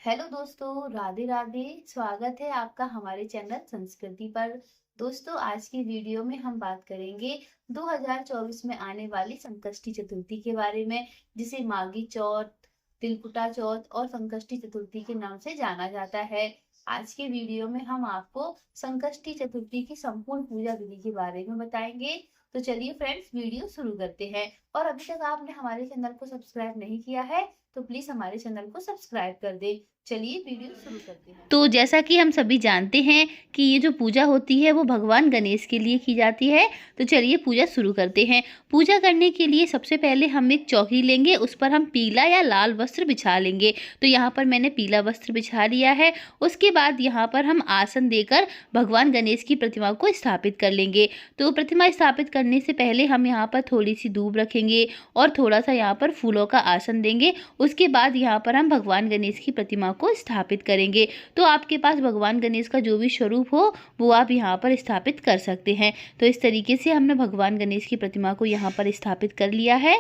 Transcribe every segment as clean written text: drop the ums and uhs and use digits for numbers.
Hello दोस्तों, राधे राधे। स्वागत है आपका हमारे चैनल संस्कृति पर। दोस्तों, आज की वीडियो में हम बात करेंगे 2024 में आने वाली संकष्टी चतुर्थी के बारे में, जिसे माघी चौथ, तिलकुटा चौथ और संकष्टी चतुर्थी के नाम से जाना जाता है। आज के वीडियो में हम आपको संकष्टी चतुर्थी की संपूर्ण पूजा विधि के बारे में बताएंगे। तो चलिए फ्रेंड्स, वीडियो शुरू करते हैं। और अभी तक आपने हमारे चैनल को सब्सक्राइब नहीं किया है तो प्लीज हमारे चैनल को सब्सक्राइब कर दे। चलिए वीडियो शुरू करते हैं। तो जैसा कि हम सभी जानते हैं कि ये जो पूजा होती है वो भगवान गणेश के लिए की जाती है। तो चलिए पूजा शुरू करते हैं। पूजा करने के लिए सबसे पहले हम एक चौकी लेंगे, उस पर हम पीला या लाल वस्त्र बिछा लेंगे। तो यहाँ पर मैंने पीला वस्त्र बिछा लिया है। उसके बाद यहाँ पर हम आसन देकर भगवान गणेश की प्रतिमा को स्थापित कर लेंगे। तो प्रतिमा स्थापित करने से पहले हम यहाँ पर थोड़ी सी दूब रखेंगे और थोड़ा सा यहाँ पर फूलों का आसन देंगे। उसके बाद यहाँ पर हम भगवान गणेश की प्रतिमा को स्थापित करेंगे। तो आपके पास भगवान गणेश का जो भी स्वरूप हो वो आप यहाँ पर स्थापित कर सकते हैं। तो इस तरीके से हमने भगवान गणेश की प्रतिमा को यहाँ पर स्थापित कर लिया है।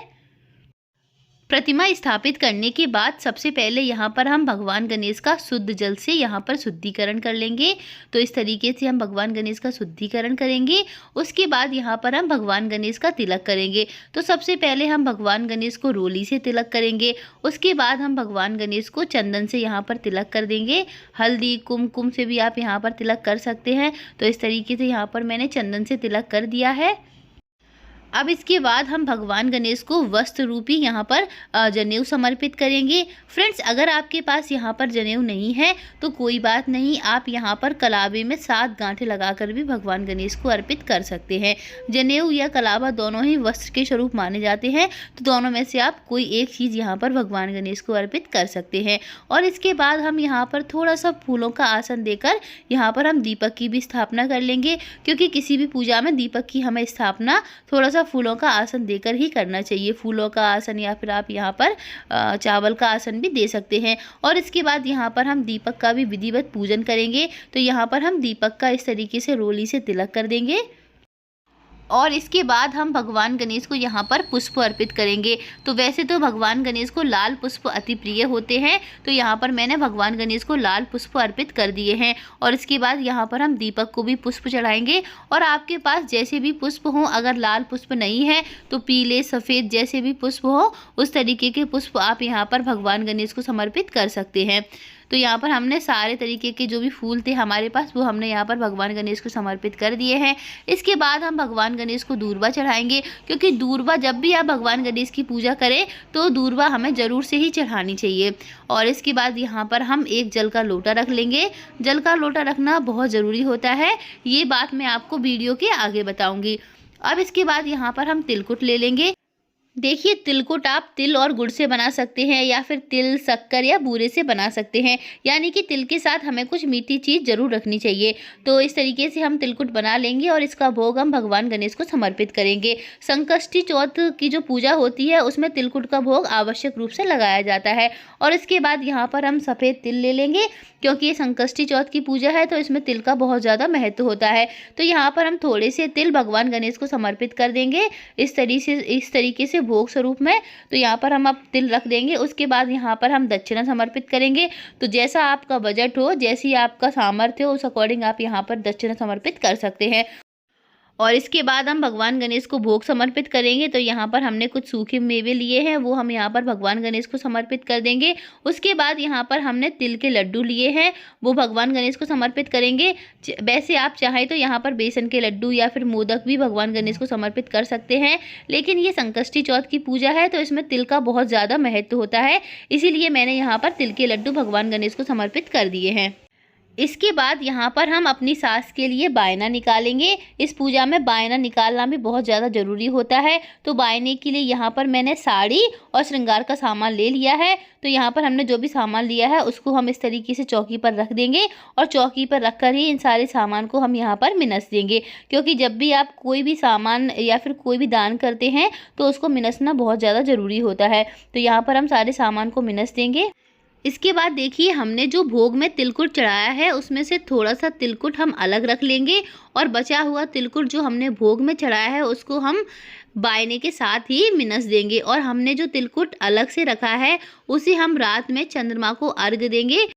प्रतिमा स्थापित करने के बाद सबसे पहले यहाँ पर हम भगवान गणेश का शुद्ध जल से यहाँ पर शुद्धिकरण कर लेंगे। तो इस तरीके से हम भगवान गणेश का शुद्धिकरण करेंगे। उसके बाद यहाँ पर हम भगवान गणेश का तिलक करेंगे। तो सबसे पहले हम भगवान गणेश को रोली से तिलक करेंगे। उसके बाद हम भगवान गणेश को चंदन से यहाँ पर तिलक कर देंगे। हल्दी कुमकुम से भी आप यहाँ पर तिलक कर सकते हैं। तो इस तरीके से यहाँ पर मैंने चंदन से तिलक कर दिया है। अब इसके बाद हम भगवान गणेश को वस्त्र रूपी यहाँ पर जनेऊ समर्पित करेंगे। फ्रेंड्स, अगर आपके पास यहाँ पर जनेऊ नहीं है तो कोई बात नहीं, आप यहाँ पर कलावे में 7 गांठें लगाकर भी भगवान गणेश को अर्पित कर सकते हैं। जनेऊ या कलावा दोनों ही वस्त्र के स्वरूप माने जाते हैं, तो दोनों में से आप कोई एक चीज़ यहाँ पर भगवान गणेश को अर्पित कर सकते हैं। और इसके बाद हम यहाँ पर थोड़ा सा फूलों का आसन देकर यहाँ पर हम दीपक की भी स्थापना कर लेंगे, क्योंकि किसी भी पूजा में दीपक की हमें स्थापना थोड़ा सा फूलों का आसन देकर ही करना चाहिए। फूलों का आसन या फिर आप यहाँ पर चावल का आसन भी दे सकते हैं। और इसके बाद यहाँ पर हम दीपक का भी विधिवत पूजन करेंगे। तो यहाँ पर हम दीपक का इस तरीके से रोली से तिलक कर देंगे। और इसके बाद हम भगवान गणेश को यहाँ पर पुष्प अर्पित करेंगे। तो वैसे तो भगवान गणेश को लाल पुष्प अति प्रिय होते हैं, तो यहाँ पर मैंने भगवान गणेश को लाल पुष्प अर्पित कर दिए हैं। और इसके बाद यहाँ पर हम दीपक को भी पुष्प चढ़ाएंगे। और आपके पास जैसे भी पुष्प हो, अगर लाल पुष्प नहीं है तो पीले सफ़ेद जैसे भी पुष्प हो उस तरीके के पुष्प आप यहाँ पर भगवान गणेश को समर्पित कर सकते हैं। तो यहाँ पर हमने सारे तरीके के जो भी फूल थे हमारे पास वो हमने यहाँ पर भगवान गणेश को समर्पित कर दिए हैं। इसके बाद हम भगवान गणेश को दूर्वा चढ़ाएंगे, क्योंकि दूर्वा जब भी आप भगवान गणेश की पूजा करें तो दूर्वा हमें ज़रूर से ही चढ़ानी चाहिए। और इसके बाद यहाँ पर हम एक जल का लोटा रख लेंगे। जल का लोटा रखना बहुत ज़रूरी होता है, ये बात मैं आपको वीडियो के आगे बताऊँगी। अब इसके बाद यहाँ पर हम तिलकुट ले लेंगे। देखिए, तिलकुट आप तिल और गुड़ से बना सकते हैं या फिर तिल, शक्कर या बूरे से बना सकते हैं। यानी कि तिल के साथ हमें कुछ मीठी चीज़ ज़रूर रखनी चाहिए। तो इस तरीके से हम तिलकुट बना लेंगे और इसका भोग हम भगवान गणेश को समर्पित करेंगे। संकष्टी चौथ की जो पूजा होती है उसमें तिलकुट का भोग आवश्यक रूप से लगाया जाता है। और इसके बाद यहाँ पर हम सफ़ेद तिल ले लेंगे, क्योंकि ये संकष्टी चौथ की पूजा है तो इसमें तिल का बहुत ज़्यादा महत्व होता है। तो यहाँ पर हम थोड़े से तिल भगवान गणेश को समर्पित कर देंगे इस तरीके से भोग स्वरूप में। तो यहाँ पर हम अब तिल रख देंगे। उसके बाद यहाँ पर हम दक्षिणा समर्पित करेंगे। तो जैसा आपका बजट हो, जैसी आपका सामर्थ्य हो, उस अकॉर्डिंग आप यहाँ पर दक्षिणा समर्पित कर सकते हैं। और इसके बाद हम भगवान गणेश को भोग समर्पित करेंगे। तो यहाँ पर हमने कुछ सूखे मेवे लिए हैं, वो हम यहाँ पर भगवान गणेश को समर्पित कर देंगे। उसके बाद यहाँ पर हमने तिल के लड्डू लिए हैं, वो भगवान गणेश को समर्पित करेंगे। वैसे आप चाहें तो यहाँ पर बेसन के लड्डू या फिर मोदक भी भगवान गणेश को समर्पित कर सकते हैं, लेकिन ये संकष्टी चौथ की पूजा है तो इसमें तिल का बहुत ज़्यादा महत्व होता है, इसीलिए मैंने यहाँ पर तिल के लड्डू भगवान गणेश को समर्पित कर दिए हैं। इसके बाद यहाँ पर हम अपनी सास के लिए बायना निकालेंगे। इस पूजा में बायना निकालना भी बहुत ज़्यादा ज़रूरी होता है। तो बायने के लिए यहाँ पर मैंने साड़ी और श्रृंगार का सामान ले लिया है। तो यहाँ पर हमने जो भी सामान लिया है उसको हम इस तरीके से चौकी पर रख देंगे और चौकी पर रख कर ही इन सारे सामान को हम यहाँ पर मिनस देंगे, क्योंकि जब भी आप कोई भी सामान या फिर कोई भी दान करते हैं तो उसको मिनसना बहुत ज़्यादा ज़रूरी होता है। तो यहाँ पर हम सारे सामान को मिनस देंगे। इसके बाद देखिए हमने जो भोग में तिलकुट चढ़ाया है उसमें से थोड़ा सा तिलकुट हम अलग रख लेंगे और बचा हुआ तिलकुट जो हमने भोग में चढ़ाया है उसको हम बायने के साथ ही मिनस देंगे। और हमने जो तिलकुट अलग से रखा है उसे हम रात में चंद्रमा को अर्घ देंगे।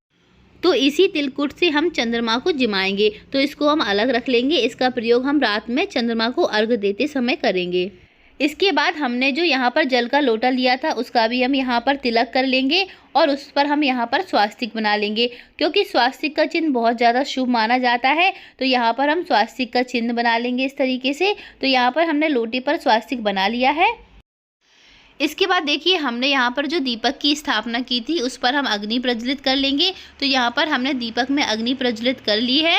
तो इसी तिलकुट से हम चंद्रमा को जिमाएंगे, तो इसको हम अलग रख लेंगे। इसका प्रयोग हम रात में चंद्रमा को अर्घ देते समय करेंगे। इसके बाद हमने जो यहाँ पर जल का लोटा लिया था उसका भी हम यहाँ पर तिलक कर लेंगे और उस पर हम यहाँ पर स्वास्तिक बना लेंगे, क्योंकि स्वास्तिक का चिन्ह बहुत ज़्यादा शुभ माना जाता है। तो यहाँ पर हम स्वास्तिक का चिन्ह बना लेंगे इस तरीके से। तो यहाँ पर हमने लोटे पर स्वास्तिक बना लिया है। इसके बाद देखिए हमने यहाँ पर जो दीपक की स्थापना की थी उस पर हम अग्नि प्रज्वलित कर लेंगे। तो यहाँ पर हमने दीपक में अग्नि प्रज्वलित कर ली है।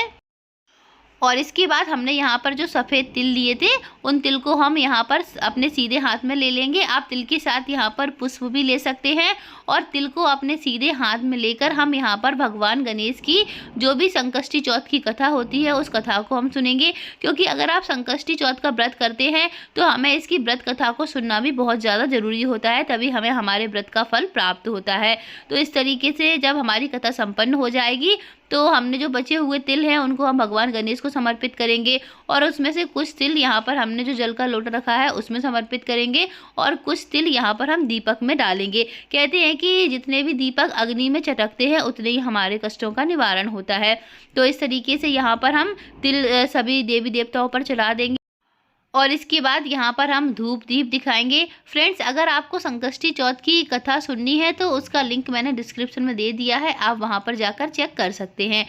और इसके बाद हमने यहाँ पर जो सफ़ेद तिल लिए थे उन तिल को हम यहाँ पर अपने सीधे हाथ में ले लेंगे। आप तिल के साथ यहाँ पर पुष्प भी ले सकते हैं। और तिल को अपने सीधे हाथ में लेकर हम यहाँ पर भगवान गणेश की जो भी संकष्टी चौथ की कथा होती है उस कथा को हम सुनेंगे, क्योंकि अगर आप संकष्टी चौथ का व्रत करते हैं तो हमें इसकी व्रत कथा को सुनना भी बहुत ज़्यादा ज़रूरी होता है, तभी हमें हमारे व्रत का फल प्राप्त होता है। तो इस तरीके से जब हमारी कथा संपन्न हो जाएगी तो हमने जो बचे हुए तिल हैं उनको हम भगवान गणेश को समर्पित करेंगे। और उसमें से कुछ तिल यहाँ पर हमने जो जल का लोटा रखा है उसमें समर्पित करेंगे और कुछ तिल यहाँ पर हम दीपक में डालेंगे। कहते हैं कि जितने भी दीपक अग्नि में चटकते हैं उतने ही हमारे कष्टों का निवारण होता है। तो इस तरीके से यहाँ पर हम तिल सभी देवी देवताओं पर चढ़ा देंगे और इसके बाद यहाँ पर हम धूप दीप दिखाएंगे। फ्रेंड्स, अगर आपको संकष्टी चौथ की कथा सुननी है तो उसका लिंक मैंने डिस्क्रिप्शन में दे दिया है, आप वहाँ पर जाकर चेक कर सकते हैं।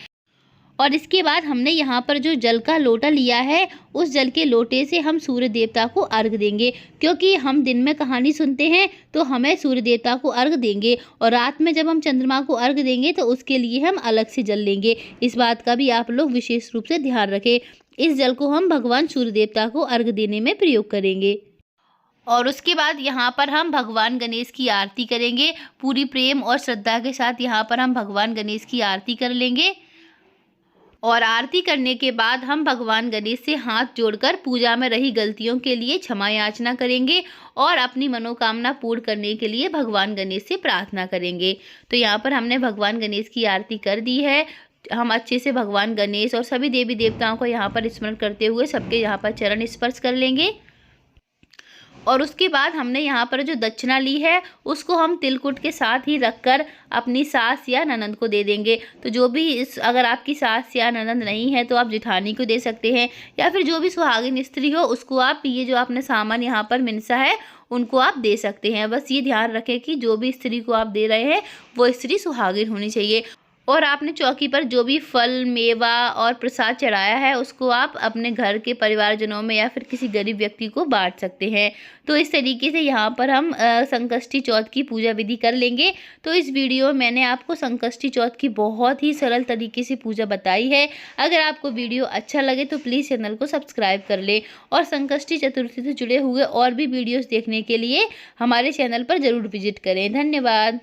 और इसके बाद हमने यहाँ पर जो जल का लोटा लिया है उस जल के लोटे से हम सूर्य देवता को अर्घ देंगे, क्योंकि हम दिन में कहानी सुनते हैं तो हमें सूर्य देवता को अर्घ देंगे और रात में जब हम चंद्रमा को अर्घ देंगे तो उसके लिए हम अलग से जल लेंगे। इस बात का भी आप लोग विशेष रूप से ध्यान रखें। इस जल को हम भगवान सूर्य देवता को अर्घ देने में प्रयोग करेंगे। और उसके बाद यहाँ पर हम भगवान गणेश की आरती करेंगे। पूरी प्रेम और श्रद्धा के साथ यहाँ पर हम भगवान गणेश की आरती कर लेंगे। और आरती करने के बाद हम भगवान गणेश से हाथ जोड़कर पूजा में रही गलतियों के लिए क्षमा याचना करेंगे और अपनी मनोकामना पूर्ण करने के लिए भगवान गणेश से प्रार्थना करेंगे। तो यहाँ पर हमने भगवान गणेश की आरती कर दी है। हम अच्छे से भगवान गणेश और सभी देवी देवताओं को यहाँ पर स्मरण करते हुए सबके यहाँ पर चरण स्पर्श कर लेंगे। और उसके बाद हमने यहाँ पर जो दक्षिणा ली है उसको हम तिलकुट के साथ ही रखकर अपनी सास या ननंद को दे देंगे। तो जो भी अगर आपकी सास या ननंद नहीं है तो आप जेठानी को दे सकते हैं, या फिर जो भी सुहागिन स्त्री हो उसको आप ये जो आपने सामान यहाँ पर मिनसा है उनको आप दे सकते हैं। बस ये ध्यान रखें कि जो भी स्त्री को आप दे रहे हैं वो स्त्री सुहागिन होनी चाहिए। और आपने चौकी पर जो भी फल मेवा और प्रसाद चढ़ाया है उसको आप अपने घर के परिवारजनों में या फिर किसी गरीब व्यक्ति को बांट सकते हैं। तो इस तरीके से यहाँ पर हम संकष्टी चौथ की पूजा विधि कर लेंगे। तो इस वीडियो में मैंने आपको संकष्टी चौथ की बहुत ही सरल तरीके से पूजा बताई है। अगर आपको वीडियो अच्छा लगे तो प्लीज़ चैनल को सब्सक्राइब कर ले और संकष्टी चतुर्थी से जुड़े हुए और भी वीडियोज़ देखने के लिए हमारे चैनल पर ज़रूर विजिट करें। धन्यवाद।